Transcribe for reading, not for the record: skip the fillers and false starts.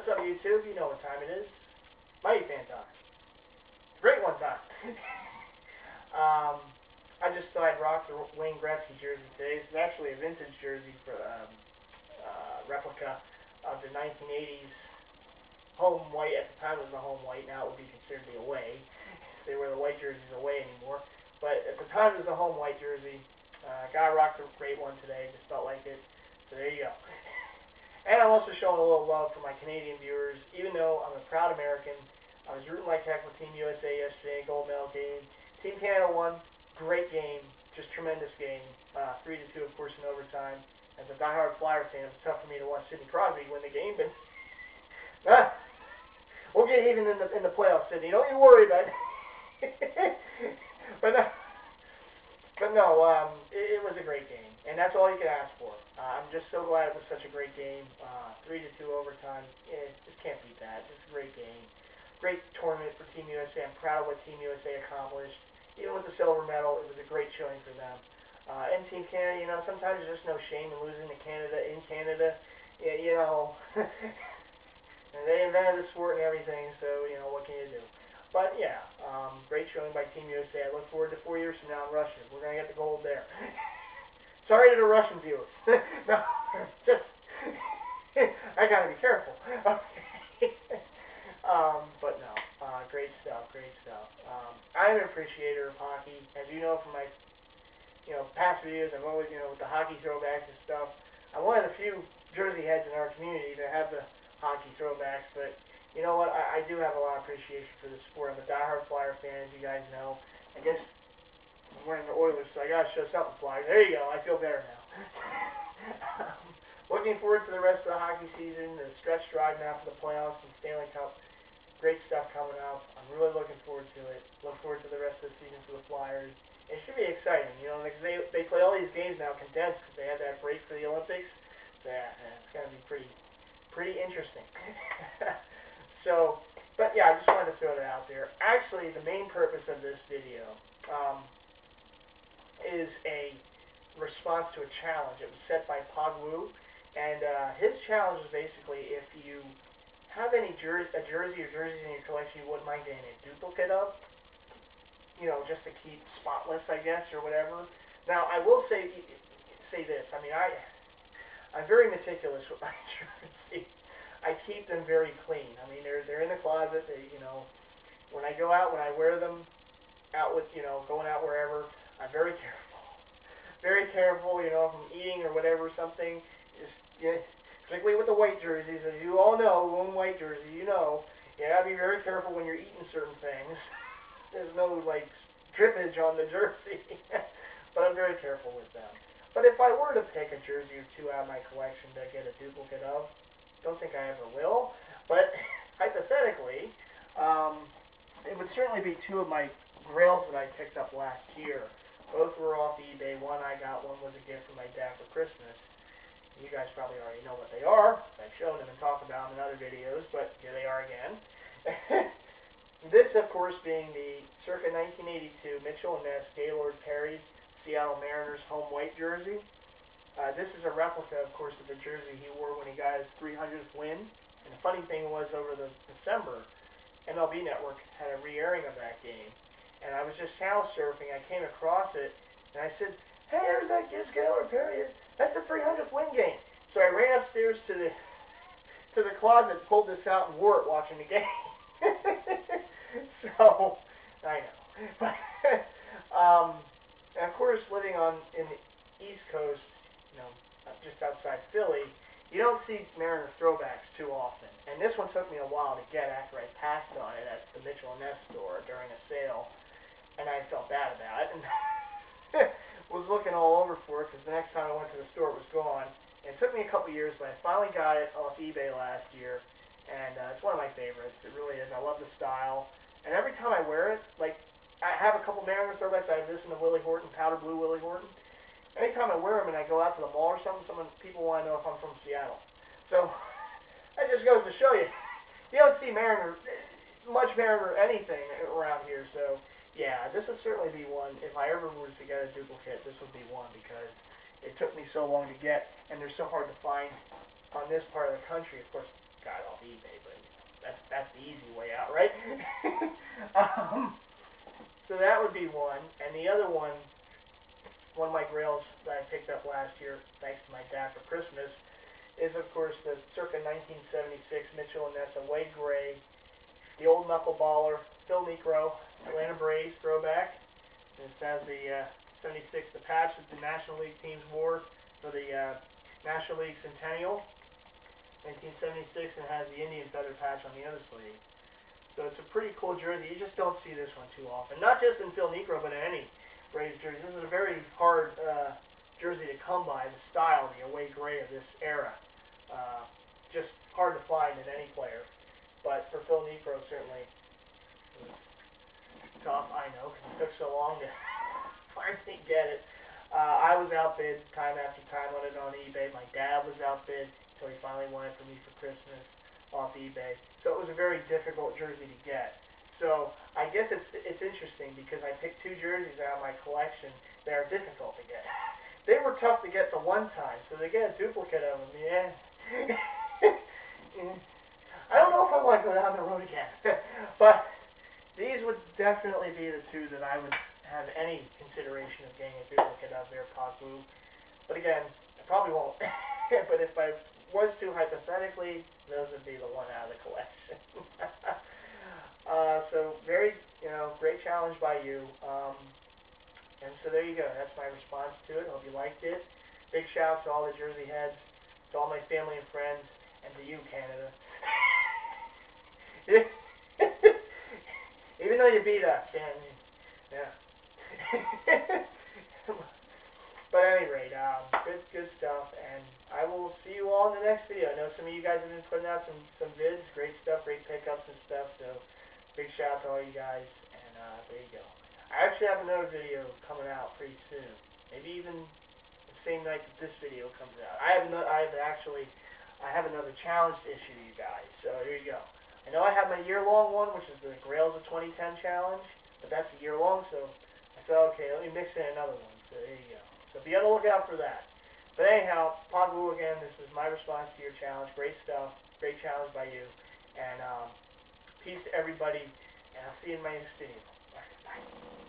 What's up, YouTube? You know what time it is. MightyFan time. Great one time. I just thought I'd rock the Wayne Gretzky jersey today. This is actually a vintage jersey for replica of the 1980s home white. At the time it was the home white. Now it would be considered the away. They wear the white jerseys away anymore. But at the time it was the home white jersey. Gotta rock the great one today. Just felt like it. So there you go. And I'm also showing a little love for my Canadian viewers. Even though I'm a proud American, I was rooting like heck for Team USA yesterday, gold medal game. Team Canada won. Great game. Just tremendous game. 3-2, of course, in overtime. As a diehard Flyer fan, it's tough for me to watch Sidney Crosby win the game, but we'll get even in the playoffs, Sidney. Don't you worry about it. But no, it was a great game, and that's all you can ask for. I'm just so glad it was such a great game. 3-2 overtime. Just can't beat that. Just a great game. Great tournament for Team USA. I'm proud of what Team USA accomplished. Even with the silver medal, it was a great showing for them. And Team Canada, you know, sometimes there's just no shame in losing to Canada in Canada. Yeah, you know, and they invented the sport and everything, so, you know, what can you do? But, yeah, great showing by Team USA. I look forward to 4 years from now in Russia. We're going to get the gold there. Sorry to the Russian viewers. No, just, I got to be careful. But no, great stuff, great stuff. I'm an appreciator of hockey. As you know from my, past videos, I've always, with the hockey throwbacks and stuff, I'm one of the few jersey heads in our community that have the hockey throwbacks, but you know what, I do have a lot of appreciation for the sport. I'm a diehard Flyer fan, as you guys know. I guess I'm wearing the Oilers, so I gotta show something, Flyers. There you go, I feel better now. Looking forward to the rest of the hockey season, the stretch drive now for the playoffs and Stanley Cup. Great stuff coming up. I'm really looking forward to it. Look forward to the rest of the season for the Flyers. It should be exciting, because they play all these games now condensed because they had that break for the Olympics. So yeah, it's going to be pretty interesting. So, but yeah, I just wanted to throw that out there. Actually, the main purpose of this video is a response to a challenge. It was set by Pogwoo, and his challenge is basically if you have any jersey or jerseys in your collection you wouldn't mind getting a duplicate of, just to keep spotless, I guess, or whatever. Now, I will say this. I mean, I'm very meticulous with my jerseys. I keep them very clean. I mean, they're in the closet. They, when I go out, when I wear them out with, going out wherever, I'm very careful. Very careful, if I'm eating or whatever, something, particularly with the white jerseys, as you all know, who own white jerseys, you gotta be very careful when you're eating certain things. There's no, drippage on the jersey, but I'm very careful with them. But if I were to pick a jersey or two out of my collection to get a duplicate of, don't think I ever will, but hypothetically, it would certainly be two of my grails that I picked up last year. Both were off eBay. One I got, one was a gift from my dad for Christmas. You guys probably already know what they are. I've shown them and talked about them in other videos, but here they are again. This, of course, being the circa 1982 Mitchell & Ness Gaylord Perry's Seattle Mariners home white jersey. This is a replica, of course, of the jersey he wore when he got his 300th win. And the funny thing was, over the December, MLB Network had a re-airing of that game. And I was just channel surfing. I came across it, and I said, "Hey, there's that Gaylord Perry. That's the 300th win game." So I ran upstairs to the closet, pulled this out, and wore it watching the game. So I know, but and of course, living in the East Coast, just outside Philly, you don't see Mariner throwbacks too often. And this one took me a while to get after I passed on it at the Mitchell & Ness store during a sale, and I felt bad about it. And was looking all over for it because the next time I went to the store it was gone. And it took me a couple years, but I finally got it off eBay last year, and it's one of my favorites. It really is. I love the style, and every time I wear it, I have a couple Mariners throwbacks. I have this and the Willie Horton, powder blue Willie Horton. Anytime I wear them and I go out to the mall or something, people want to know if I'm from Seattle. So that just goes to show you, you don't see much Mariner anything around here. So yeah, this would certainly be one. If I ever was to get a duplicate, this would be one because it took me so long to get, and they're so hard to find on this part of the country. Of course, got it off eBay, but that's the easy way out, right? So that would be one, and the other one of my grails that I picked up last year, thanks to my dad for Christmas, is of course the circa 1976 Mitchell & Ness Away Gray, the old knuckleballer, Phil Niekro, Atlanta Braves throwback. This has the 76, the patch that the National League teams wore for the National League Centennial, 1976, and has the Indian feather patch on the other sleeve. So it's a pretty cool jersey. You just don't see this one too often. Not just in Phil Niekro, but in any Braves jersey. This is a very hard jersey to come by, the style, the away gray of this era. Just hard to find in any player. But for Phil Niekro, certainly it was tough, I know, because it took so long to finally get it. I was outbid time after time on it on eBay. My dad was outbid until he finally won it for me for Christmas off eBay. So it was a very difficult jersey to get. So I guess it's interesting because I picked two jerseys out of my collection that are difficult to get. They were tough to get the one time, so to get a duplicate of them, yeah. I don't know if I want to go down the road again. But these would definitely be the two that I would have any consideration of getting a duplicate of their Pogbu. But again, I probably won't. But if I was to, hypothetically, those would be the one out of the collection. So very, great challenge by you. And so there you go. That's my response to it. Hope you liked it. Big shout out to all the Jersey heads, to all my family and friends, and to you, Canada. Even though you beat us, yeah. But at any rate, good stuff, and I will see you all in the next video. I know some of you guys have been putting out some vids, great stuff, great pickups and stuff, so big shout out to all you guys, and there you go. I actually have another video coming out pretty soon, maybe even the same night that this video comes out. I have another challenge to issue to you guys, so here you go. I know I have my year-long one, which is the Grails of 2010 challenge, but that's a year-long, so I thought, okay, let me mix in another one, so there you go. So be on the lookout for that. But anyhow, Pogbu again, this is my response to your challenge. Great stuff, great challenge by you, and peace to everybody, and I'll see you in my next video. All right, bye.